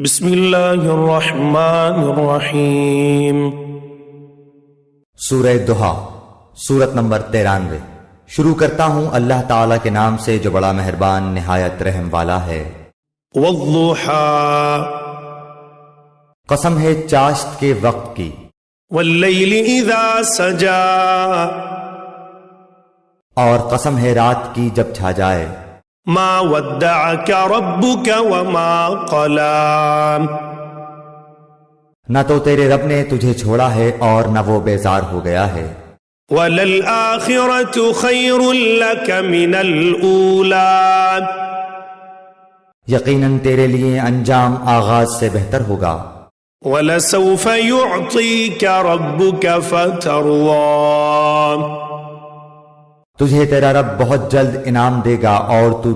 بسم اللہ الرحمن الرحیم۔ سورہ دہا، سورت نمبر 93۔ شروع کرتا ہوں اللہ تعالیٰ کے نام سے جو بڑا مہربان نہایت رحم والا ہے۔ والضحى، قسم ہے چاشت کے وقت کی، واللیل اذا سجا، اور قسم ہے رات کی جب چھا جائے۔ ما ودعك ربك وما قلى، نہ تو تیرے رب نے تجھے چھوڑا ہے اور نہ وہ بیزار ہو گیا ہے۔ وللآخرة خیر لك من الأولى، یقیناً تیرے لیے انجام آغاز سے بہتر ہوگا۔ ولسوف يعطيك ربك فترضى، تجھے تیرا رب بہت جلد انعام دے گا اور تو